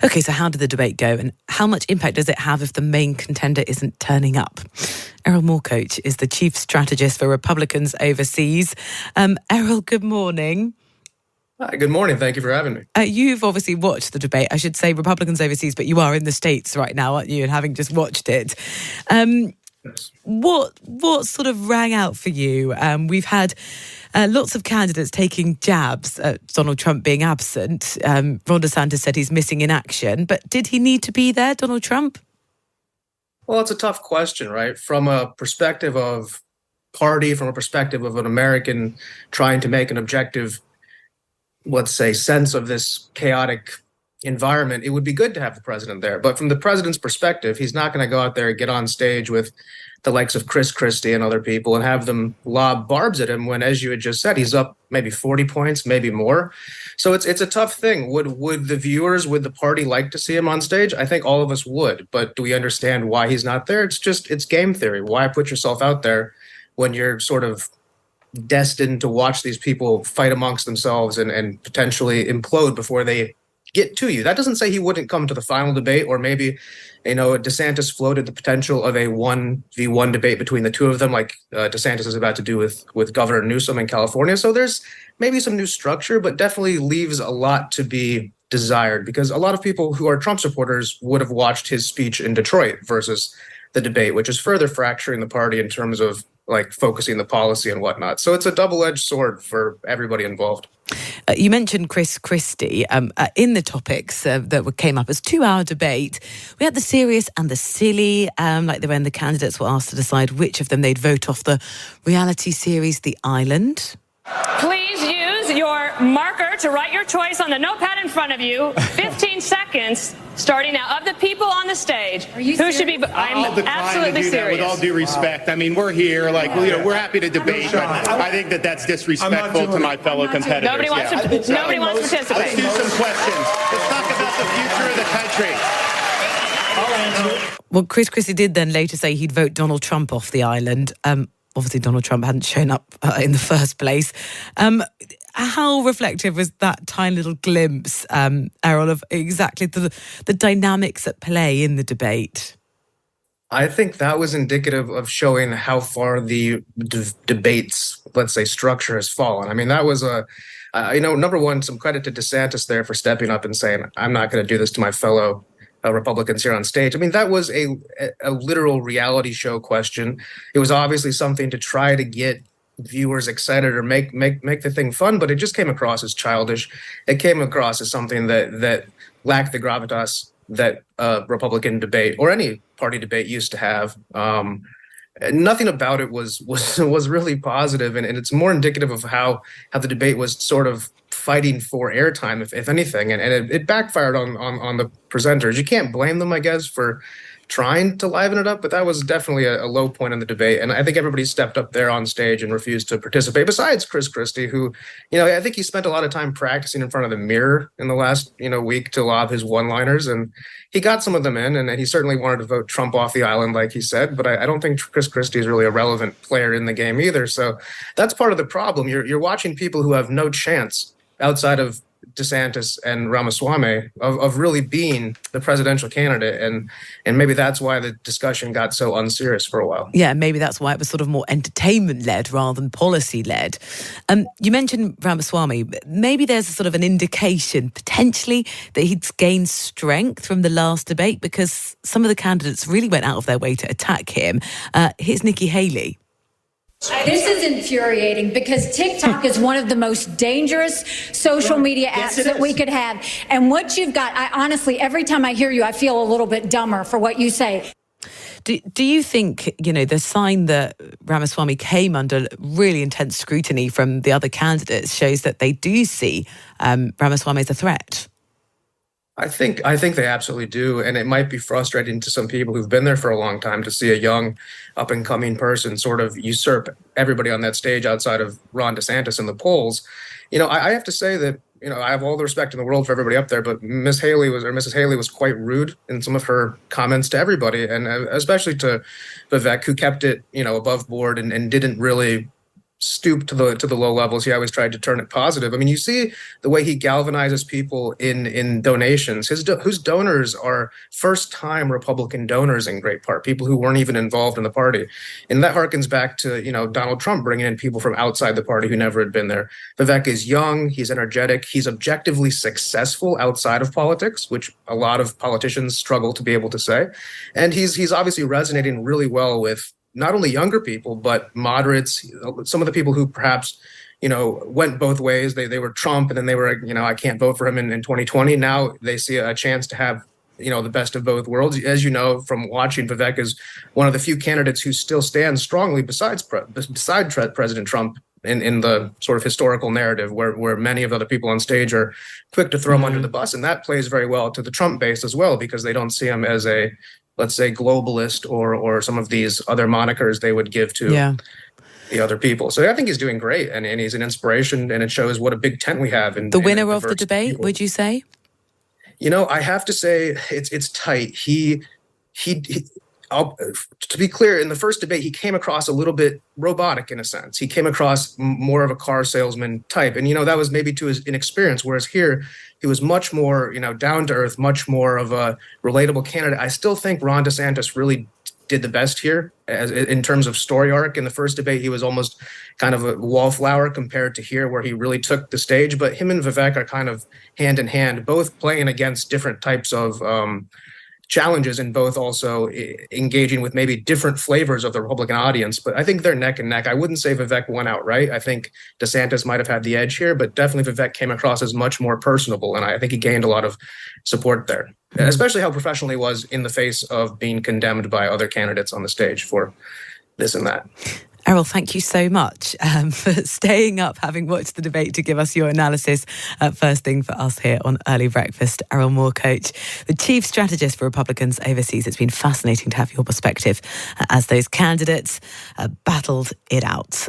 Okay, so how did the debate go, and how much impact does it have if the main contender isn't turning up? Erol Morkoc is the chief strategist for Republicans overseas. Erol, good morning. Hi, good morning. Thank you for having me. You've obviously watched the debate. I should say Republicans overseas, but you are in the States right now, aren't you? And having just watched it. Yes. What sort of rang out for you? We've had lots of candidates taking jabs at Donald Trump being absent. Ron DeSantis said he's missing in action, but did he need to be there, Donald Trump? Well, it's a tough question, right? From a perspective of party, from a perspective of an American trying to make an objective, let's say, sense of this chaotic environment, it would be good to have the president there. But from the president's perspective, he's not going to go out there and get on stage with the likes of Chris Christie and other people and have them lob barbs at him when, as you had just said, he's up maybe 40 points, maybe more. So it's a tough thing. Would the viewers, would the party like to see him on stage? I think all of us would. But do we understand why he's not there? It's game theory. Why put yourself out there when you're sort of destined to watch these people fight amongst themselves and potentially implode before they get to you? That doesn't say he wouldn't come to the final debate, or maybe, DeSantis floated the potential of a 1v1 debate between the two of them, like DeSantis is about to do with Governor Newsom in California. So there's maybe some new structure, but definitely leaves a lot to be desired, because a lot of people who are Trump supporters would have watched his speech in Detroit versus the debate, which is further fracturing the party in terms of like focusing the policy and whatnot. So it's a double-edged sword for everybody involved. You mentioned Chris Christie in the topics that came up as 2-hour debate. We had the serious and the silly, like when the candidates were asked to decide which of them they'd vote off the reality series The Island. Please use your marker to write your choice on the notepad in front of you. 15 seconds starting now. Of the people on the stage, who should be? I'm absolutely serious. With all due respect, I mean, we're here, we're happy to debate, but I think that's disrespectful to my fellow competitors. Nobody wants to participate. Let's do some questions. Let's talk about the future of the country. Well, Chris Christie did then later say he'd vote Donald Trump off the island. Obviously, Donald Trump hadn't shown up in the first place. How reflective was that tiny little glimpse, Erol, of exactly the dynamics at play in the debate? I think that was indicative of how far the debate's, let's say, structure has fallen. I mean, that was number one, some credit to DeSantis there for stepping up and saying, I'm not going to do this to my fellow Republicans here on stage. I mean, that was a literal reality show question. It was obviously something to try to get viewers excited or make the thing fun, but it just came across as childish. It came across as something that lacked the gravitas that Republican debate or any party debate used to have. Nothing about it was really positive, and it's more indicative of how the debate was sort of fighting for airtime, if anything, and it backfired on the presenters. You can't blame them, I guess, for trying to liven it up, but that was definitely a low point in the debate, and I think everybody stepped up there on stage and refused to participate, besides Chris Christie, who, I think he spent a lot of time practicing in front of the mirror in the last, week to lob his one-liners, and he got some of them in, and he certainly wanted to vote Trump off the island, like he said, but I don't think Chris Christie is really a relevant player in the game either, so that's part of the problem. You're watching people who have no chance outside of DeSantis and Ramaswamy of really being the presidential candidate, and maybe that's why the discussion got so unserious for a while. Yeah, maybe that's why it was sort of more entertainment-led rather than policy-led. You mentioned Ramaswamy. Maybe there's a sort of an indication, potentially, that he'd gained strength from the last debate because some of the candidates really went out of their way to attack him. Here's Nikki Haley. This is infuriating because TikTok is one of the most dangerous social media apps that we could have. And what you've got, I honestly, every time I hear you, I feel a little bit dumber for what you say. Do you think, the sign that Ramaswamy came under really intense scrutiny from the other candidates shows that they do see Ramaswamy as a threat? I think they absolutely do, and it might be frustrating to some people who've been there for a long time to see a young, up-and-coming person sort of usurp everybody on that stage outside of Ron DeSantis in the polls. I have to say that I have all the respect in the world for everybody up there, but Mrs. Haley was quite rude in some of her comments to everybody, and especially to Vivek, who kept it above board and didn't really stoop to the low levels. He always tried to turn it positive. I mean, you see the way he galvanizes people in donations. Whose donors are first-time Republican donors in great part, people who weren't even involved in the party. And that harkens back to, Donald Trump bringing in people from outside the party who never had been there. Vivek is young, he's energetic, he's objectively successful outside of politics, which a lot of politicians struggle to be able to say. And he's obviously resonating really well with not only younger people, but moderates, some of the people who perhaps, went both ways. They were Trump, and then they were, I can't vote for him in 2020. Now they see a chance to have, the best of both worlds. As you know from watching, Vivek is one of the few candidates who still stands strongly beside President Trump in the sort of historical narrative, where many of the other people on stage are quick to throw him under the bus. And that plays very well to the Trump base as well, because they don't see him as a, let's say, globalist or some of these other monikers they would give to the other people. So I think he's doing great, and he's an inspiration, and it shows what a big tent we have. In the winner of the diverse debate, people. would you say? I have to say it's tight. To be clear, in the first debate, he came across a little bit robotic in a sense. He came across more of a car salesman type. And, that was maybe to his inexperience, whereas here he was much more, down to earth, much more of a relatable candidate. I still think Ron DeSantis really did the best here in terms of story arc. In the first debate, he was almost kind of a wallflower compared to here, where he really took the stage. But him and Vivek are kind of hand in hand, both playing against different types of challenges, and both also engaging with maybe different flavors of the Republican audience. But I think they're neck and neck. I wouldn't say Vivek won outright. I think DeSantis might have had the edge here, but definitely Vivek came across as much more personable, and I think he gained a lot of support there, especially how professional he was in the face of being condemned by other candidates on the stage for this and that. Erol, thank you so much for staying up, having watched the debate, to give us your analysis first thing for us here on Early Breakfast. Erol Morkoc, the chief strategist for Republicans overseas. It's been fascinating to have your perspective as those candidates battled it out.